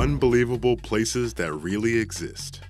Unbelievable places that really exist.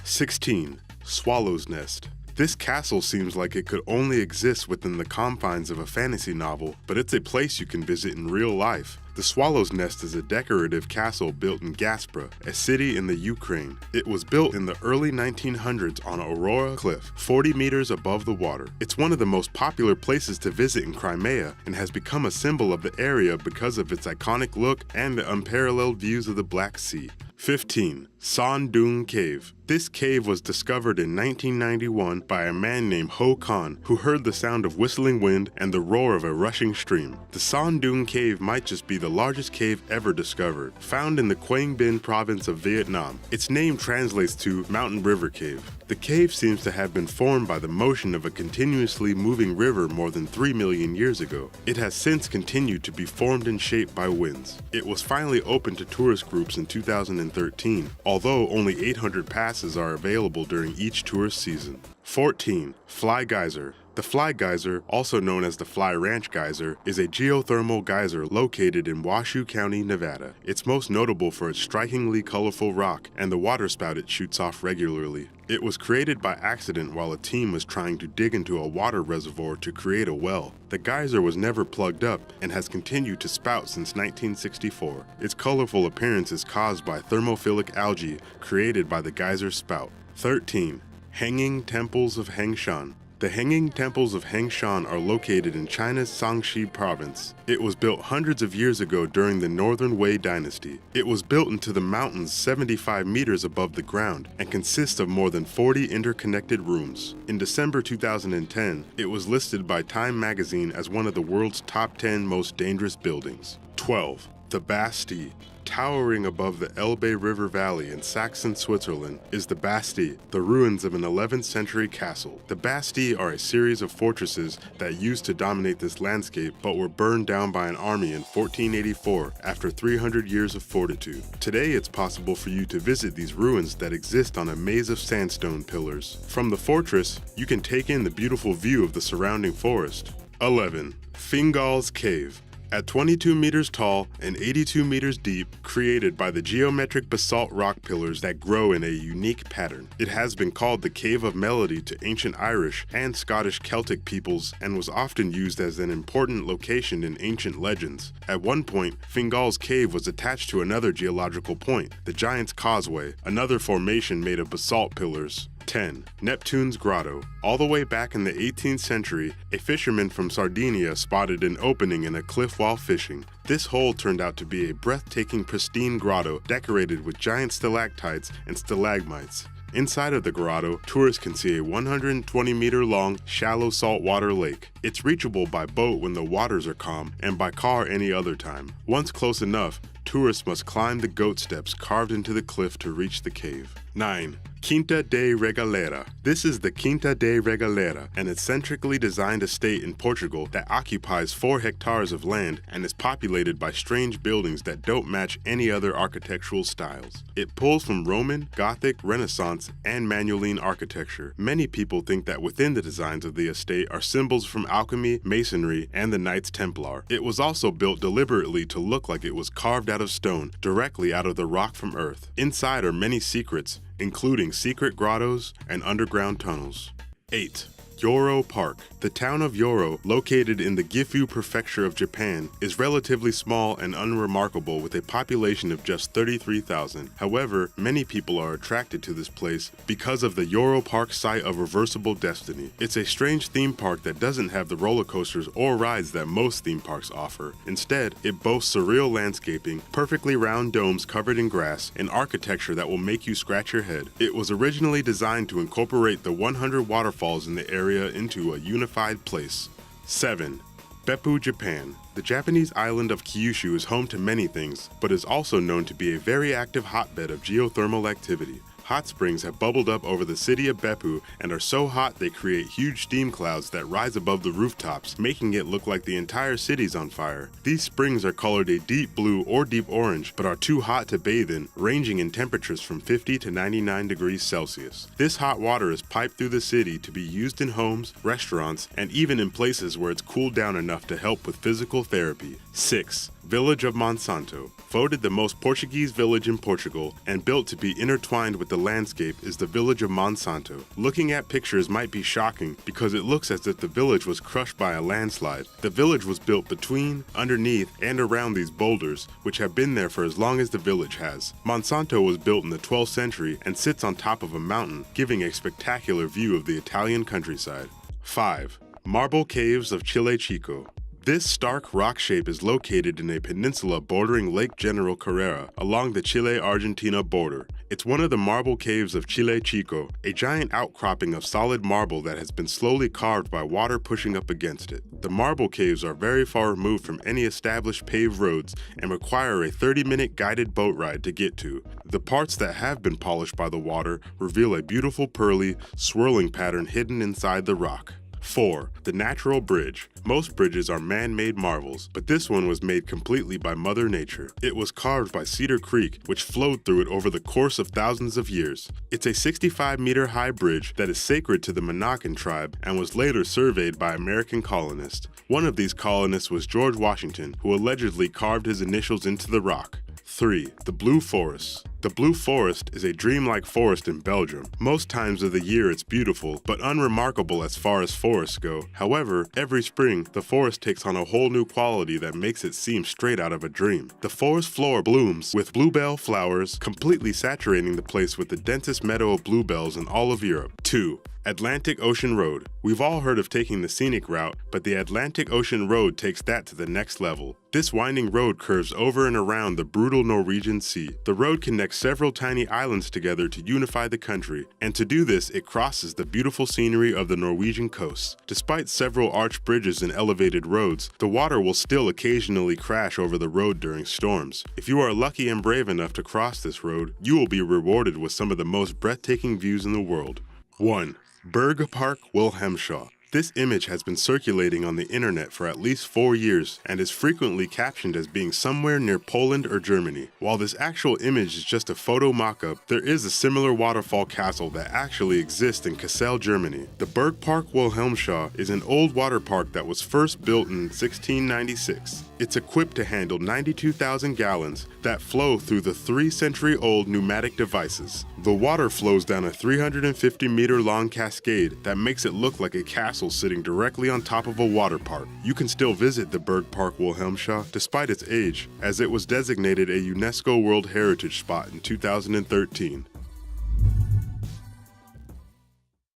16. Swallow's Nest. This castle seems like it could only exist within the confines of a fantasy novel, but it's a place you can visit in real life. The Swallow's Nest is a decorative castle built in Gaspra, a city in the Ukraine. It was built in the early 1900s on Aurora Cliff, 40 meters above the water. It's one of the most popular places to visit in Crimea and has become a symbol of the area because of its iconic look and the unparalleled views of the Black Sea. 15. Son-Doong Cave. This cave was discovered in 1991 by a man named Ho Khan, who heard the sound of whistling wind and the roar of a rushing stream. The Son-Doong Cave might just be the largest cave ever discovered. Found in the Quang Binh province of Vietnam, its name translates to Mountain River Cave. The cave seems to have been formed by the motion of a continuously moving river more than 3 million years ago. It has since continued to be formed and shaped by winds. It was finally opened to tourist groups in 2013, although only 800 passes are available during each tourist season. 14. Fly Geyser. The Fly Geyser, also known as the Fly Ranch Geyser, is a geothermal geyser located in Washoe County, Nevada. It's most notable for its strikingly colorful rock and the water spout it shoots off regularly. It was created by accident while a team was trying to dig into a water reservoir to create a well. The geyser was never plugged up and has continued to spout since 1964. Its colorful appearance is caused by thermophilic algae created by the geyser spout. 13. Hanging Temples of Hengshan. The Hanging Temples of Hengshan are located in China's Shaanxi province. It was built hundreds of years ago during the Northern Wei dynasty. It was built into the mountains 75 meters above the ground and consists of more than 40 interconnected rooms. In December 2010, it was listed by Time magazine as one of the world's top 10 most dangerous buildings. 12. The Bastille. Towering above the Elbe River Valley in Saxon, Switzerland, is the Bastille, the ruins of an 11th century castle. The Bastille are a series of fortresses that used to dominate this landscape but were burned down by an army in 1484 after 300 years of fortitude. Today it's possible for you to visit these ruins that exist on a maze of sandstone pillars. From the fortress, you can take in the beautiful view of the surrounding forest. 11. Fingal's Cave. At 22 meters tall and 82 meters deep, created by the geometric basalt rock pillars that grow in a unique pattern. It has been called the Cave of Melody to ancient Irish and Scottish Celtic peoples and was often used as an important location in ancient legends. At one point, Fingal's Cave was attached to another geological point, the Giant's Causeway, another formation made of basalt pillars. 10. Neptune's Grotto. All the way back in the 18th century, a fisherman from Sardinia spotted an opening in a cliff while fishing. This hole turned out to be a breathtaking, pristine grotto decorated with giant stalactites and stalagmites. Inside of the grotto, tourists can see a 120-meter-long, shallow saltwater lake. It's reachable by boat when the waters are calm and by car any other time. Once close enough, tourists must climb the goat steps carved into the cliff to reach the cave. 9. Quinta de Regalera. This is the Quinta de Regalera, an eccentrically designed estate in Portugal that occupies 4 hectares of land and is populated by strange buildings that don't match any other architectural styles. It pulls from Roman, Gothic, Renaissance, and Manueline architecture. Many people think that within the designs of the estate are symbols from alchemy, masonry, and the Knights Templar. It was also built deliberately to look like it was carved out of stone, directly out of the rock from Earth. Inside are many secrets, including secret grottos and underground tunnels. 8. Yoro Park. The town of Yoro, located in the Gifu Prefecture of Japan, is relatively small and unremarkable with a population of just 33,000. However, many people are attracted to this place because of the Yoro Park site of reversible destiny. It's a strange theme park that doesn't have the roller coasters or rides that most theme parks offer. Instead, it boasts surreal landscaping, perfectly round domes covered in grass, and architecture that will make you scratch your head. It was originally designed to incorporate the 100 waterfalls in the area into a unified place. 7. Beppu, Japan. The Japanese island of Kyushu is home to many things, but is also known to be a very active hotbed of geothermal activity. Hot springs have bubbled up over the city of Beppu and are so hot they create huge steam clouds that rise above the rooftops, making it look like the entire city's on fire. These springs are colored a deep blue or deep orange, but are too hot to bathe in, ranging in temperatures from 50 to 99 degrees Celsius. This hot water is piped through the city to be used in homes, restaurants, and even in places where it's cooled down enough to help with physical therapy. 6. Village of Monsanto. Voted the most Portuguese village in Portugal and built to be intertwined with the landscape is the village of Monsanto. Looking at pictures might be shocking because it looks as if the village was crushed by a landslide. The village was built between, underneath, and around these boulders, which have been there for as long as the village has. Monsanto was built in the 12th century and sits on top of a mountain, giving a spectacular view of the Italian countryside. 5. Marble Caves of Chile Chico. This stark rock shape is located in a peninsula bordering Lake General Carrera along the Chile-Argentina border. It's one of the marble caves of Chile Chico, a giant outcropping of solid marble that has been slowly carved by water pushing up against it. The marble caves are very far removed from any established paved roads and require a 30-minute guided boat ride to get to. The parts that have been polished by the water reveal a beautiful pearly, swirling pattern hidden inside the rock. 4. The Natural Bridge. Most bridges are man-made marvels, but this one was made completely by Mother Nature. It was carved by Cedar Creek, which flowed through it over the course of thousands of years. It's a 65-meter-high bridge that is sacred to the Monacan tribe and was later surveyed by American colonists. One of these colonists was George Washington, who allegedly carved his initials into the rock. 3. The Blue Forest. The Blue Forest is a dreamlike forest in Belgium. Most times of the year it's beautiful, but unremarkable as far as forests go. However, every spring, the forest takes on a whole new quality that makes it seem straight out of a dream. The forest floor blooms with bluebell flowers, completely saturating the place with the densest meadow of bluebells in all of Europe. 2. Atlantic Ocean Road. We've all heard of taking the scenic route, but the Atlantic Ocean Road takes that to the next level. This winding road curves over and around the brutal Norwegian Sea. The road connects several tiny islands together to unify the country, and to do this, it crosses the beautiful scenery of the Norwegian coast. Despite several arched bridges and elevated roads, the water will still occasionally crash over the road during storms. If you are lucky and brave enough to cross this road, you will be rewarded with some of the most breathtaking views in the world. 1. Bergpark Wilhelmshaw. This image has been circulating on the internet for at least 4 years and is frequently captioned as being somewhere near Poland or Germany. While this actual image is just a photo mock-up, there is a similar waterfall castle that actually exists in Kassel, Germany. The Bergpark Wilhelmshaw is an old water park that was first built in 1696. It's equipped to handle 92,000 gallons that flow through the 3-century-old pneumatic devices. The water flows down a 350-meter-long cascade that makes it look like a castle sitting directly on top of a water park. You can still visit the Bergpark Wilhelmshaw despite its age, as it was designated a UNESCO World Heritage Spot in 2013.